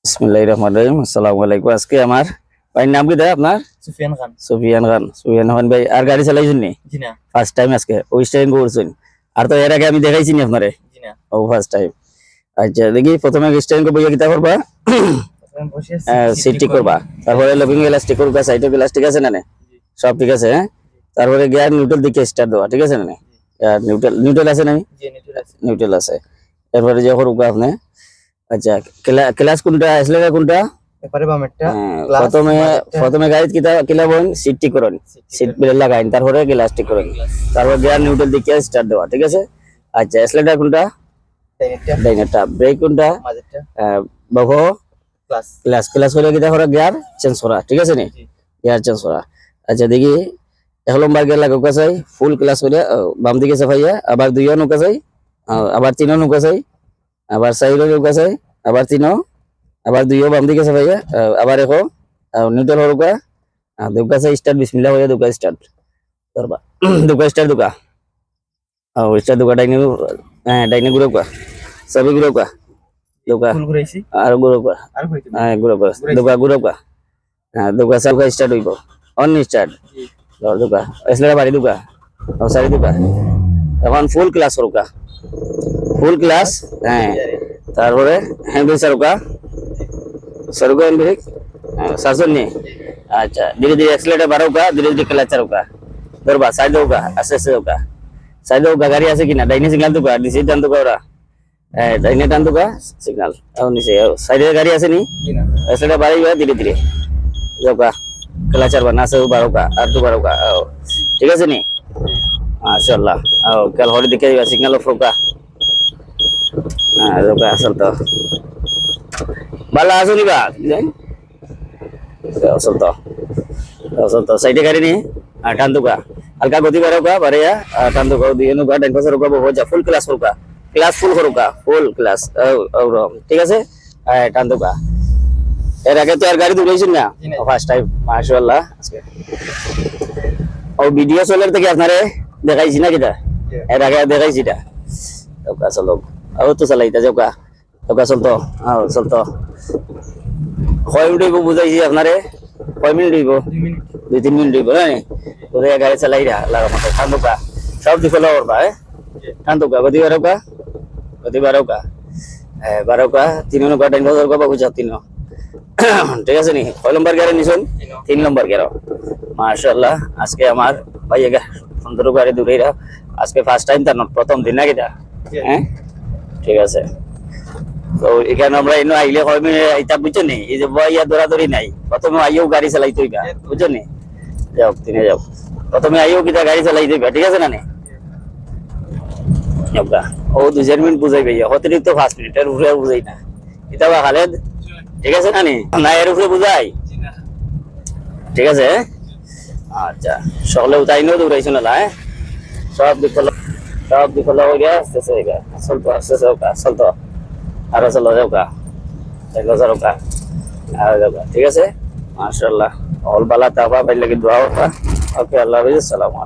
बिस्मिल्लाहिर्रहमानिर्रहीम। अस्सलामु अलैकुम। আজকে আমার ভাইয়ের নাম কি দাদা আপনার? সুফিয়ান খান। সুফিয়ান খান ভাই আর গাড়ি চালাইছেন নি? জি না। ফার্স্ট টাইম আজকে ওই স্টাইল করছেন? আর তো এর আগে আমি দেখাইছি নি আপনারে? জি না। ও ফার্স্ট টাইম। আচ্ছা দেখি প্রথমে স্টাইল কো বইয়া কিতা করবা? সিট ঠিক করবা, তারপরে লকিং গ্লাস ঠিক করবা, সাইডে গ্লাস ঠিক আছে না? সব ঠিক আছে হ্যাঁ? তারপরে গিয়ার নিউট্রাল দিকে স্টার্ট দেওয়া ঠিক আছে না? নিউট্রাল নিউট্রাল আছে না? জি নিউট্রাল আছে। নিউট্রাল আছে। এরপরে যে করবা আপনি আচ্ছা ক্লাস কোনটা আসলে কোনটা? এবারে বামেরটা ক্লাস প্রথমে গাড়ি কিতা কিলাবন সিট ঠিক করুন, সিট বেল্ট লাগাইন, তারপরে গ্লাস ঠিক করুন, তারপর গিয়ার নিউট্রাল দিকে স্টার্ট দেওয়া ঠিক আছে। আচ্ছা এক্সেলেটর কোনটা? ডাইনেরটা। ব্রেক কোনটা? মাঝেরটা। বাবো ক্লাস ক্লাস ক্লাস করে কিতা করা গিয়ার চেঞ্জ করা ঠিক আছে নি? গিয়ার চেঞ্জ করা। আচ্ছা দেখি 1 নম্বর গিয়ার লাগা চাই, ফুল ক্লাস করে বাম দিকে চাপাইয়া, আবার 2 নৌকা চাই, আবার 3 নৌকা চাই, আবার 4 নৌকা চাই, আবার 3, আবার 2 বাম দিকে চাপাইয়া, আবার একো নিউট্রাল হরকা দুকা চাই স্টার্ট বিসমিল্লাহ হইয়া দুকা স্টার্ট করবা। দুকা স্টার্ট দুকা স্টার্ট দুকা ডাইনে ডাইনে ঘুরকা সবই ঘুরকা দুকা ফুল ঘুরাইছি আর ঘুরকা আর ঘুরাইতে ঘুরকা দুকা ঘুরকা দুকা সবকা স্টার্ট হইব অন স্টার্ট দুকা এসলে বাড়ি দুকা সারি দুকা। এখন ফুল ক্লাস হরকা, ফুল ক্লাস তারপরে হ্যান্ডেল সারকা সরকা ব্রেক শাসন নি। अच्छा धीरे धीरे एक्सीलेटर बारौका, धीरे धीरे क्लच चरौका, दरबा साइड होगा, ऐसे ऐसे होगा, साइड होगा गाड़ी ऐसे की ना डाइने सिग्नल तो का डिसी टान तो का रहा डाइने टान तो का सिग्नल और नीचे साइड गाड़ी ऐसे नहीं एक्सीलेटर बारी हुआ धीरे धीरे होगा क्लचर बना से बारौका और तो बारौका ठीक है नहीं माशाल्लाह कल हॉली दिखे सिग्नल ऑफ होगा होगा असल तो बाला आसो नहीं बात चलता साइडे गाड़ी नहीं टान दुका हल्का गति बारोगा बारेया टान दुका दिए नुका डाइन पास रुका बहुत जा फुल क्लास रुका क्लास फुल करुका फुल क्लास और ठीक है से टान दुका এর আগে তো আর গাড়ি দুলাইছেন না ফার্স্ট টাইম মাশাআল্লাহ। ও ভিডিও চলার থেকে আপনারে দেখাইছি না কিটা এর আগে দেখাইছি এটা ওকা চলো ও তো চালাইতা যাওকা ওকা চলতো চলতো কয় মিনিট হইব বুঝাইছি আপনারে? কয় মিনিট হইব? 2-3 মিনিট হইব না বুঝাই গাড়ি চালাই লাগা মতো ঠান্ডুকা সব দিকে করবা ঠান্ডুকা গতি বারোকা বারোকা 3 নৌকা ডাইন বাজার করবা বুঝা 3 ঠিক আছে নি? কয় নম্বর গিয়ারে নিছেন? 3 নম্বর গিয়ার মাশাআল্লাহ। আজকে আমার ভাই সুন্দর গাড়ি দূরেরা আজকে ফার্স্ট টাইম তার প্রথম দিন না কিটা হ্যাঁ ঠিক আছে। তো এখানে আমরা এনে আইলে হয় এটা বুঝছো নি এই যে বইয়া দৌড়াদৌড়ি নাই প্রথমে আইও গাড়ি চালাই তৈবা বুঝছো নি যাও তিনে যাও প্রথমে আইও কিটা গাড়ি চালাই তৈবা ঠিক আছে না নি ও 2 মিনিট বুঝাই ভাইয়া অতিরিক্ত 5 মিনিটের উপরে বুঝাই না এটা বা খালেদ ঠিক আছে না নি না এর উপরে বুঝাই ঠিক আছে। আচ্ছা সকলে উঠাইনো দৌড়াইছো না সব দিকলো হয়ে গেছে আস্তে হয়ে গেছে চলতো আস্তে চলতো আরো চলো যাওকা দেখো যাওকা আর যাওকা ঠিক আছে মাশাআল্লাহ অল বালা তাবা ভাই লাগি দোয়া ওকে আল্লাহ হাফেজ। আসসালামু আলাইকুম।